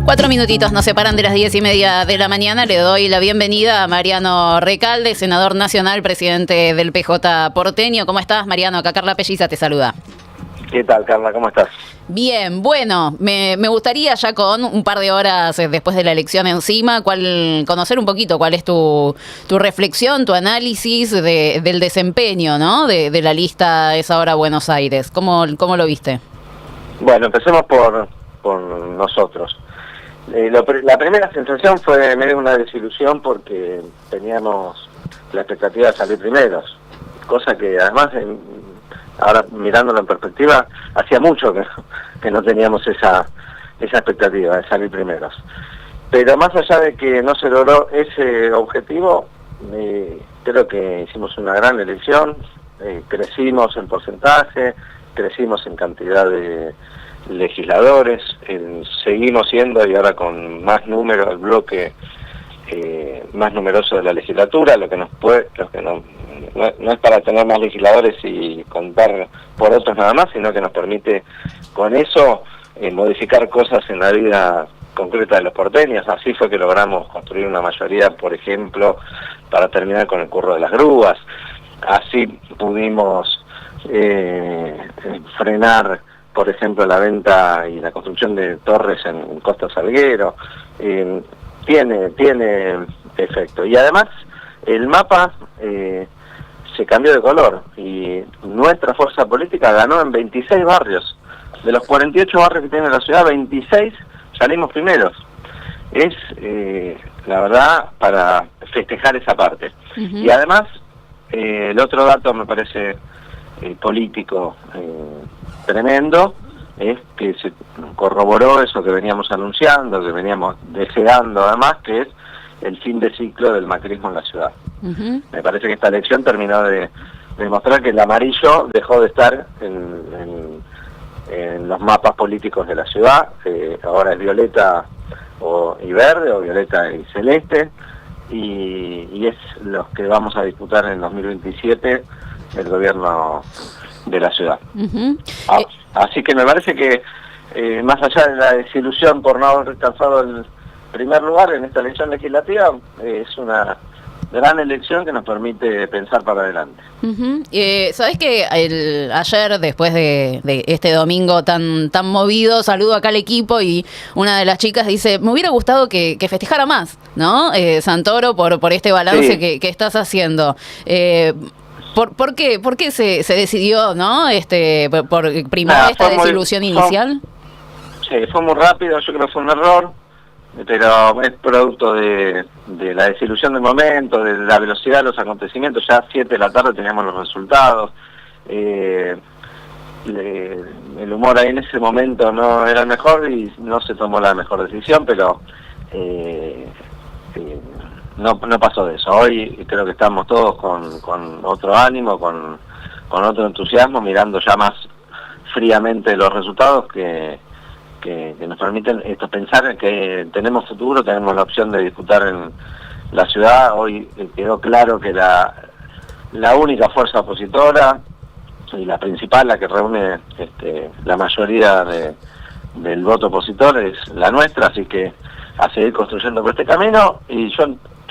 4 minutitos nos separan de las 10:30 de la mañana. Le doy la bienvenida a Mariano Recalde, senador nacional, presidente del PJ porteño. ¿Cómo estás, Mariano? Acá Carla Pelliza te saluda. ¿Qué tal, Carla? ¿Cómo estás? Bien, bueno, me gustaría ya con un par de horas después de la elección encima, conocer un poquito cuál es tu reflexión, tu análisis del desempeño, ¿no? de la lista Es Ahora Buenos Aires. ¿Cómo lo viste? Bueno, empecemos por nosotros. La primera sensación fue medio una desilusión porque teníamos la expectativa de salir primeros, cosa que además, ahora mirándolo en perspectiva, hacía mucho que no teníamos esa expectativa de salir primeros. Pero más allá de que no se logró ese objetivo, creo que hicimos una gran elección, crecimos en porcentaje, crecimos en cantidad de legisladores, seguimos siendo, y ahora con más números, el bloque más numeroso de la legislatura, lo que no es para tener más legisladores y contar por otros nada más, sino que nos permite con eso modificar cosas en la vida concreta de los porteños. Así fue que logramos construir una mayoría, por ejemplo, para terminar con el curro de las grúas. Así pudimos frenar, por ejemplo, la venta y la construcción de torres en Costa Salguero. Tiene efecto. Y además, el mapa se cambió de color y nuestra fuerza política ganó en 26 barrios. De los 48 barrios que tiene la ciudad, 26 salimos primeros. Es, la verdad, para festejar esa parte. Uh-huh. Y además, el otro dato me parece político tremendo, es que se corroboró eso que veníamos anunciando, que veníamos deseando además, que es el fin de ciclo del macrismo en la ciudad. Uh-huh. Me parece que esta elección terminó de demostrar que el amarillo dejó de estar en los mapas políticos de la ciudad, ahora es violeta y verde, o violeta y celeste, y es los que vamos a disputar en 2027 el gobierno de la ciudad. Uh-huh. Así que me parece que más allá de la desilusión por no haber alcanzado el primer lugar en esta elección legislativa, es una gran elección que nos permite pensar para adelante. Uh-huh. ¿Sabés que ayer, después de este domingo tan movido, saludo acá al equipo y una de las chicas dice, me hubiera gustado que festejara más, ¿no? Santoro, por este balance sí. que estás haciendo. ¿Por qué se decidió, no? Por primar esta desilusión inicial? Sí, fue muy rápido, yo creo que fue un error, pero es producto de la desilusión del momento, de la velocidad de los acontecimientos. Ya a 7 de la tarde teníamos los resultados. El humor ahí en ese momento no era el mejor y no se tomó la mejor decisión, pero no pasó de eso. Hoy creo que estamos todos con otro ánimo, con otro entusiasmo, mirando ya más fríamente los resultados que nos permiten pensar que tenemos futuro, tenemos la opción de disputar en la ciudad. Hoy quedó claro que la única fuerza opositora y la principal, la que reúne la mayoría del voto opositor, es la nuestra, así que a seguir construyendo por este camino, y yo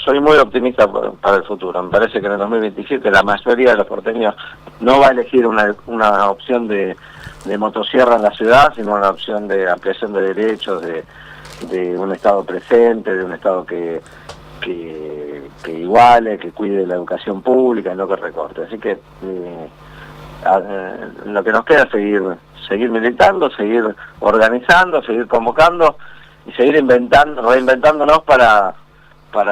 soy muy optimista para el futuro. Me parece que en el 2027 la mayoría de los porteños no va a elegir una opción de motosierra en la ciudad, sino una opción de ampliación de derechos, de un Estado presente, de un Estado que iguale, que cuide la educación pública y no que recorte. Así que lo que nos queda es seguir militando, seguir organizando, seguir convocando y seguir reinventándonos para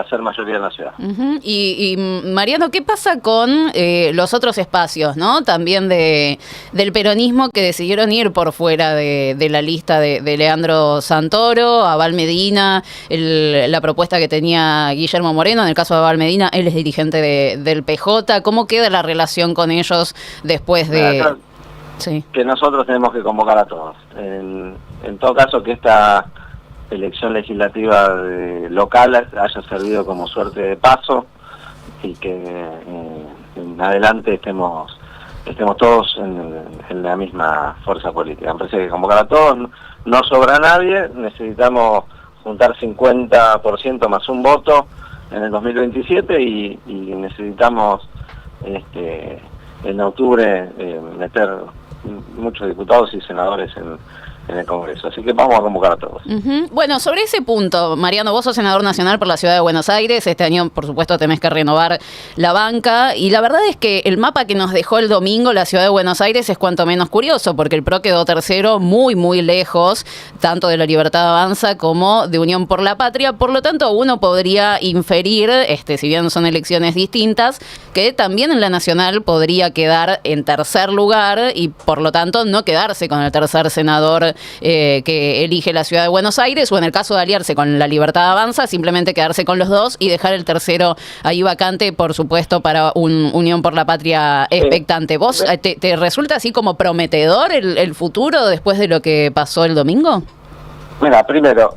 ser mayoría en la ciudad. Uh-huh. Y Mariano, ¿qué pasa con los otros espacios, no? También del peronismo, que decidieron ir por fuera de la lista de Leandro Santoro, Abal Medina, la propuesta que tenía Guillermo Moreno? En el caso de Abal Medina, él es dirigente del PJ. ¿Cómo queda la relación con ellos después de...? Sí. Que nosotros tenemos que convocar a todos. En todo caso, que esta elección legislativa local haya servido como suerte de paso y que en adelante estemos todos en la misma fuerza política. Me parece que convocar a todos, no sobra nadie, necesitamos juntar 50% más un voto en el 2027 y necesitamos en octubre meter muchos diputados y senadores en el Congreso. Así que vamos a convocar a todos. Bueno, sobre ese punto, Mariano, vos sos senador nacional por la Ciudad de Buenos Aires. Este año, por supuesto, tenés que renovar la banca. Y la verdad es que el mapa que nos dejó el domingo la Ciudad de Buenos Aires es cuanto menos curioso, porque el PRO quedó tercero muy, muy lejos, tanto de La Libertad Avanza como de Unión por la Patria. Por lo tanto, uno podría inferir, si bien son elecciones distintas, que también en la nacional podría quedar en tercer lugar y, por lo tanto, no quedarse con el tercer senador que elige la Ciudad de Buenos Aires, o en el caso de aliarse con La Libertad Avanza, simplemente quedarse con los dos y dejar el tercero ahí vacante, por supuesto, para un Unión por la Patria expectante. ¿Vos te resulta así como prometedor el futuro después de lo que pasó el domingo? Mira, primero,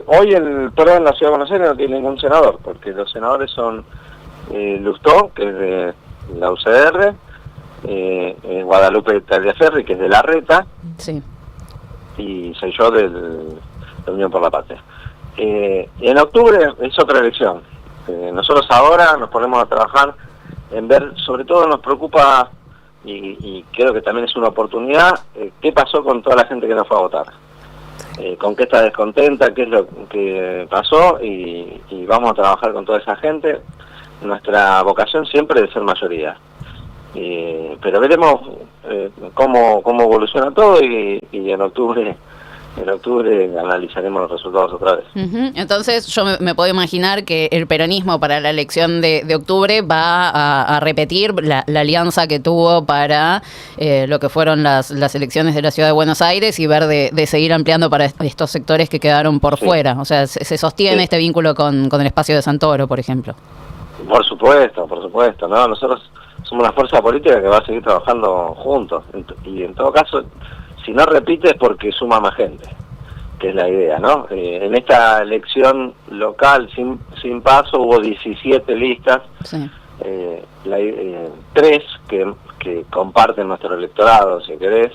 hoy el PRO en la Ciudad de Buenos Aires no tiene ningún senador, porque los senadores son Lustó, que es de la UCR, Guadalupe Tagliaferri, que es de Larreta, sí, y soy yo de la Unión por la Patria. En octubre es otra elección. Nosotros ahora nos ponemos a trabajar en ver, sobre todo nos preocupa, y creo que también es una oportunidad, qué pasó con toda la gente que no fue a votar. Con qué está descontenta, qué es lo que pasó, y vamos a trabajar con toda esa gente. Nuestra vocación siempre es ser mayoría. Pero veremos cómo evoluciona todo y en octubre analizaremos los resultados otra vez. Entonces yo me puedo imaginar que el peronismo para la elección de octubre va a repetir la alianza que tuvo para lo que fueron las elecciones de la Ciudad de Buenos Aires y ver de seguir ampliando para estos sectores que quedaron por fuera. O sea, se sostiene este vínculo con el espacio de Santoro, por ejemplo. Por supuesto, ¿no? Nosotros somos una fuerza política que va a seguir trabajando juntos. Y en todo caso, si no repite es porque suma más gente, que es la idea, ¿no? En esta elección local sin paso hubo 17 listas, sí. 3 que comparten nuestro electorado, si querés.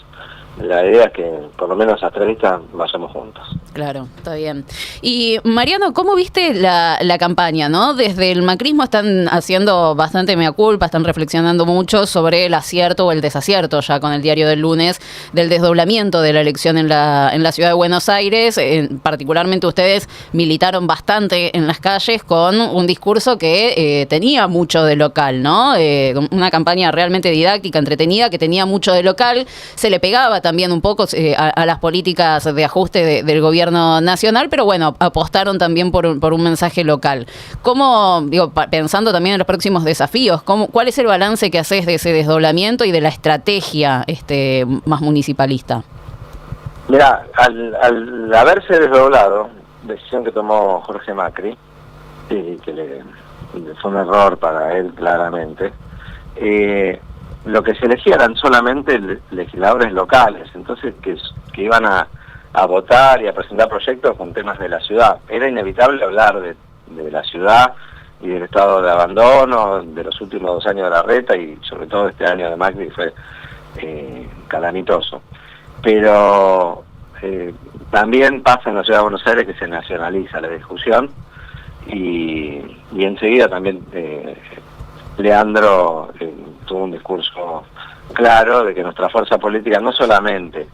La idea es que por lo menos a 3 listas vayamos juntos. Claro, está bien. Y Mariano, ¿cómo viste la campaña, no? Desde el macrismo están haciendo bastante mea culpa, están reflexionando mucho sobre el acierto o el desacierto, ya con el diario del lunes, del desdoblamiento de la elección en la Ciudad de Buenos Aires. Particularmente ustedes militaron bastante en las calles con un discurso que tenía mucho de local, ¿no? Una campaña realmente didáctica, entretenida, que tenía mucho de local, se le pegaba también un poco a las políticas de ajuste del gobierno nacional, pero bueno, apostaron también por un mensaje local. ¿Cómo, pensando también en los próximos desafíos, cuál es el balance que haces de ese desdoblamiento y de la estrategia más municipalista? Mira, al haberse desdoblado, decisión que tomó Jorge Macri, y que fue un error para él claramente, lo que se elegía eran solamente legisladores locales, entonces que iban a votar y a presentar proyectos con temas de la ciudad. Era inevitable hablar de la ciudad y del estado de abandono, de los últimos 2 años de Larreta y sobre todo este año de Macri fue calamitoso. Pero también pasa en la Ciudad de Buenos Aires que se nacionaliza la discusión y enseguida también Leandro tuvo un discurso claro de que nuestra fuerza política no solamente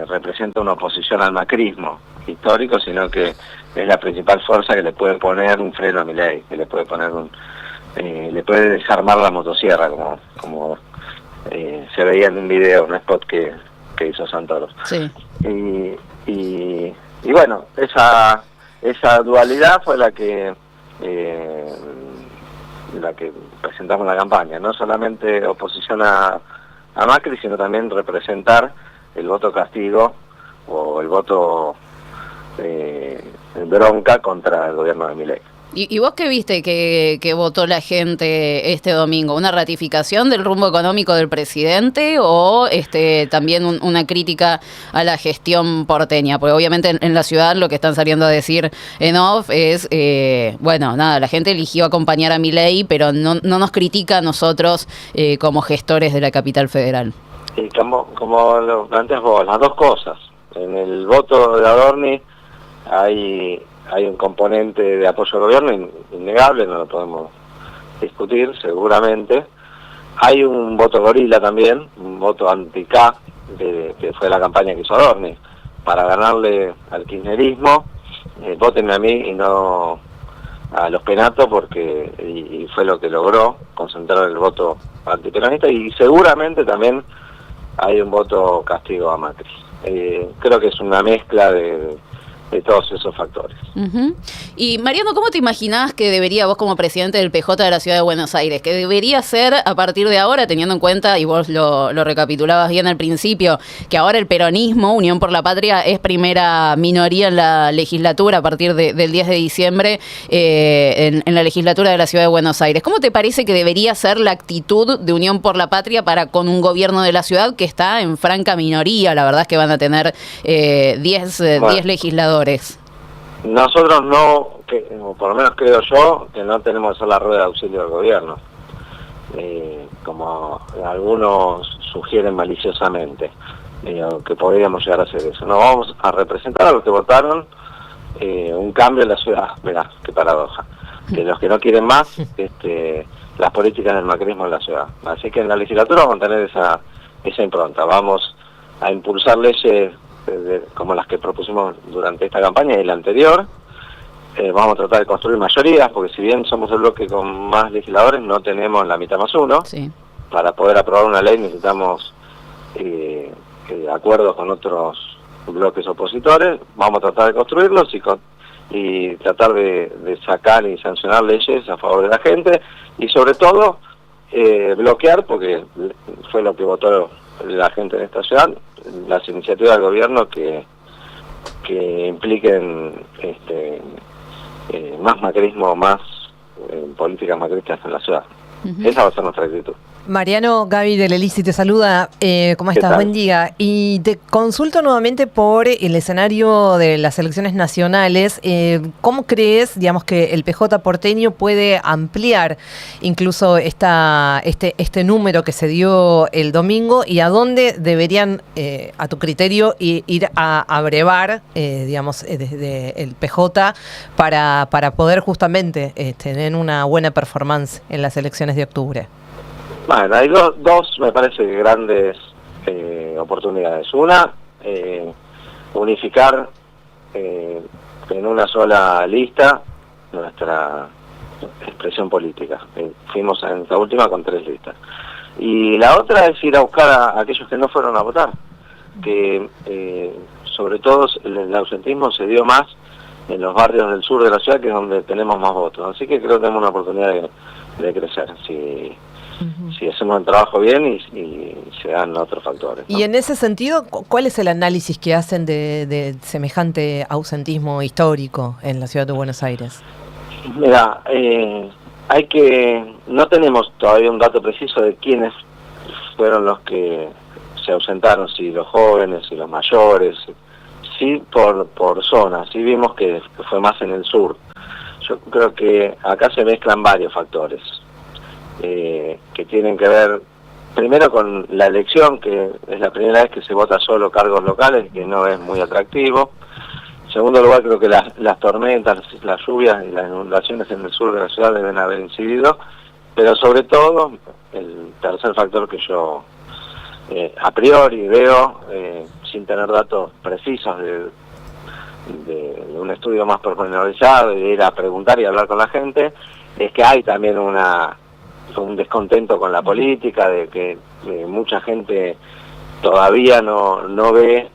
representa una oposición al macrismo histórico, sino que es la principal fuerza que le puede poner un freno a Milei, que le puede poner le puede desarmar la motosierra, como se veía en un video, un spot que hizo Santoro. Sí. Y bueno, esa dualidad fue la que presentamos en la campaña, no solamente oposición a Macri, sino también representar el voto castigo o el voto bronca contra el gobierno de Milei. ¿Y vos qué viste que votó la gente este domingo? ¿Una ratificación del rumbo económico del presidente o también una crítica a la gestión porteña? Porque obviamente en la ciudad lo que están saliendo a decir en off es, la gente eligió acompañar a Milei, pero no nos critica a nosotros como gestores de la capital federal. Y como lo planteas vos, las dos cosas. En el voto de Adorni hay un componente de apoyo al gobierno innegable, no lo podemos discutir seguramente. Hay un voto gorila también, un voto anti-K, que fue la campaña que hizo Adorni, para ganarle al kirchnerismo. Vótenme a mí y no a los penatos, porque y fue lo que logró concentrar el voto antiperonista, y seguramente también hay un voto castigo a Macri. Creo que es una mezcla de todos esos factores. Uh-huh. Y Mariano, ¿cómo te imaginás que debería, vos como presidente del PJ de la Ciudad de Buenos Aires, que debería ser a partir de ahora, teniendo en cuenta, y vos lo recapitulabas bien al principio, que ahora el peronismo, Unión por la Patria, es primera minoría en la legislatura a partir del 10 de diciembre en la legislatura de la Ciudad de Buenos Aires? ¿Cómo te parece que debería ser la actitud de Unión por la Patria para con un gobierno de la ciudad que está en franca minoría? La verdad es que van a tener 10 legisladores. Nosotros no, o por lo menos creo yo, que no tenemos que hacer la rueda de auxilio del gobierno, como algunos sugieren maliciosamente, que podríamos llegar a hacer eso. No, vamos a representar a los que votaron un cambio en la ciudad. Mirá, qué paradoja, que los que no quieren más las políticas del macrismo en la ciudad. Así que en la legislatura vamos a tener esa impronta, vamos a impulsar leyes como las que propusimos durante esta campaña y la anterior. Vamos a tratar de construir mayorías, porque si bien somos el bloque con más legisladores, no tenemos la mitad más uno. Sí. Para poder aprobar una ley necesitamos acuerdos con otros bloques opositores. Vamos a tratar de construirlos y tratar de sacar y sancionar leyes a favor de la gente, y sobre todo bloquear, porque fue lo que votó la gente en esta ciudad, las iniciativas del gobierno que impliquen más macrismo, más políticas macristas en la ciudad. Uh-huh. Esa va a ser nuestra actitud. Mariano, Gaby del Elisi te saluda. ¿Cómo estás? Buen día. Y te consulto nuevamente por el escenario de las elecciones nacionales. ¿Cómo crees, digamos, que el PJ porteño puede ampliar incluso este número que se dio el domingo, y a dónde deberían, a tu criterio, ir a abrevar, digamos, desde el PJ para poder justamente tener una buena performance en las elecciones de octubre? Bueno, hay dos, me parece, grandes oportunidades. Una, unificar en una sola lista nuestra expresión política. Fuimos en la última con 3 listas. Y la otra es ir a buscar a aquellos que no fueron a votar, que sobre todo el ausentismo se dio más en los barrios del sur de la ciudad, que es donde tenemos más votos. Así que creo que tenemos una oportunidad de crecer, si hacemos el trabajo bien y se dan otros factores, ¿no? Y en ese sentido, ¿cuál es el análisis que hacen de semejante ausentismo histórico en la ciudad de Buenos Aires? Mira, no tenemos todavía un dato preciso de quiénes fueron los que se ausentaron, si los jóvenes, si los mayores, sí por zona. Sí vimos que fue más en el sur. Yo creo que acá se mezclan varios factores que tienen que ver primero con la elección, que es la primera vez que se vota solo cargos locales, que no es muy atractivo. En segundo lugar, creo que las tormentas, las lluvias y las inundaciones en el sur de la ciudad deben haber incidido, pero sobre todo el tercer factor que yo a priori veo, sin tener datos precisos de un estudio más pormenorizado, de ir a preguntar y hablar con la gente, es que hay también un descontento con la política, de que mucha gente todavía no ve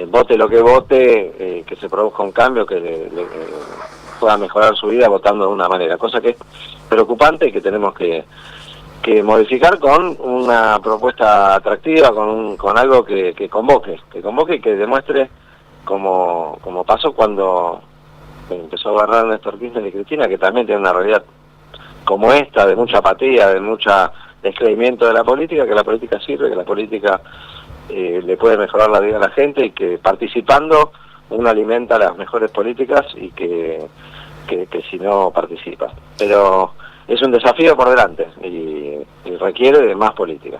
vote lo que vote, que se produzca un cambio que le pueda mejorar su vida votando de una manera, cosa que es preocupante y que tenemos que modificar con una propuesta atractiva, con algo que convoque y que demuestre, como pasó cuando empezó a gobernar Néstor Kirchner y Cristina, que también tiene una realidad como esta, de mucha apatía, de mucha descreimiento de la política, que la política sirve, que la política le puede mejorar la vida a la gente, y que participando uno alimenta las mejores políticas, y que si no participa. Pero es un desafío por delante y requiere de más política.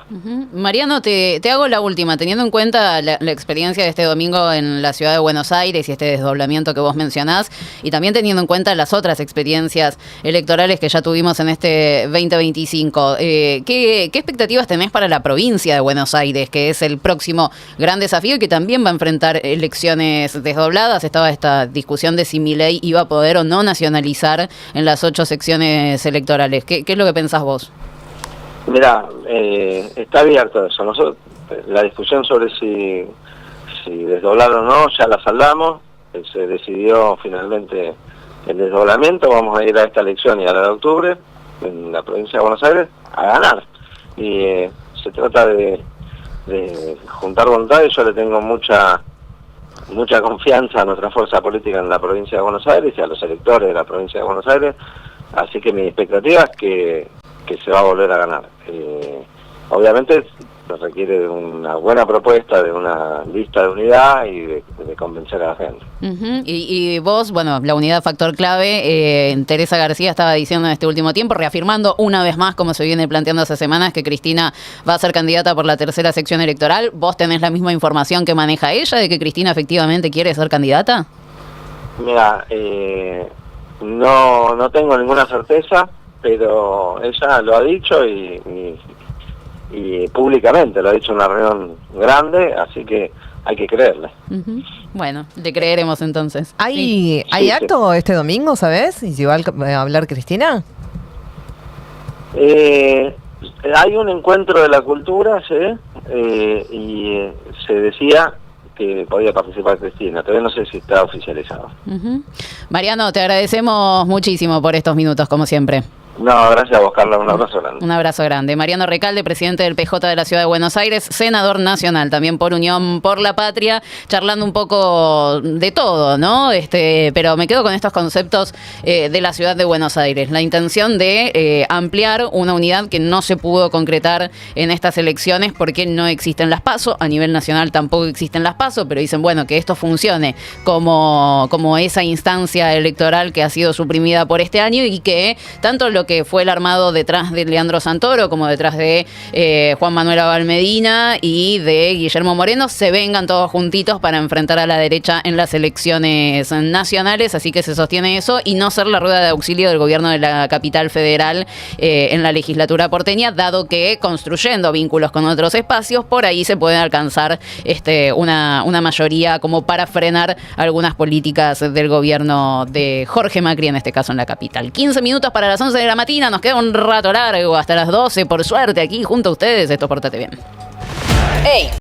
Mariano, te hago la última, teniendo en cuenta la experiencia de este domingo en la ciudad de Buenos Aires y este desdoblamiento que vos mencionás, y también teniendo en cuenta las otras experiencias electorales que ya tuvimos en este 2025, ¿qué expectativas tenés para la provincia de Buenos Aires, que es el próximo gran desafío y que también va a enfrentar elecciones desdobladas? Estaba esta discusión de si Milei iba a poder o no nacionalizar en las 8 secciones electorales. ¿Qué es lo que pensás vos? Mira, está abierto eso. Nosotros, la discusión sobre si desdoblar o no, ya la saldamos. Se decidió finalmente el desdoblamiento. Vamos a ir a esta elección y a la de octubre en la provincia de Buenos Aires a ganar. Y se trata de juntar voluntades. Yo le tengo mucha confianza a nuestra fuerza política en la provincia de Buenos Aires y a los electores de la provincia de Buenos Aires. Así que mi expectativa es que se va a volver a ganar. Obviamente requiere de una buena propuesta, de una lista de unidad y de convencer a la gente. Y vos, bueno, la unidad factor clave, Teresa García estaba diciendo en este último tiempo, reafirmando una vez más, como se viene planteando hace semanas, que Cristina va a ser candidata por la tercera sección electoral. ¿Vos tenés la misma información que maneja ella de que Cristina efectivamente quiere ser candidata? Mira, no tengo ninguna certeza, pero ella lo ha dicho y públicamente lo ha dicho en una reunión grande, así que hay que creerle. Bueno, le creeremos entonces. ¿Hay acto este domingo, sabes? ¿Y si va a hablar Cristina? Hay un encuentro de la cultura, ¿sí? Y se decía que podía participar Cristina. Todavía no sé si está oficializado. Mariano, te agradecemos muchísimo por estos minutos, como siempre. No, gracias a vos, Carla. Un abrazo grande. Un abrazo grande. Mariano Recalde, presidente del PJ de la Ciudad de Buenos Aires, senador nacional, también por Unión por la Patria, charlando un poco de todo, ¿no? Pero me quedo con estos conceptos de la Ciudad de Buenos Aires. La intención de ampliar una unidad que no se pudo concretar en estas elecciones porque no existen las PASO. A nivel nacional tampoco existen las PASO, pero dicen, bueno, que esto funcione como esa instancia electoral que ha sido suprimida por este año y que tanto lo que fue el armado detrás de Leandro Santoro como detrás de Juan Manuel Abal Medina y de Guillermo Moreno se vengan todos juntitos para enfrentar a la derecha en las elecciones nacionales, así que se sostiene eso y no ser la rueda de auxilio del gobierno de la capital federal en la legislatura porteña, dado que construyendo vínculos con otros espacios, por ahí se puede alcanzar una mayoría como para frenar algunas políticas del gobierno de Jorge Macri, en este caso en la capital. 15 minutos para las 11 de la mañana, nos queda un rato largo hasta las 12, por suerte, aquí junto a ustedes. Esto es Pórtate Bien. ¡Ey!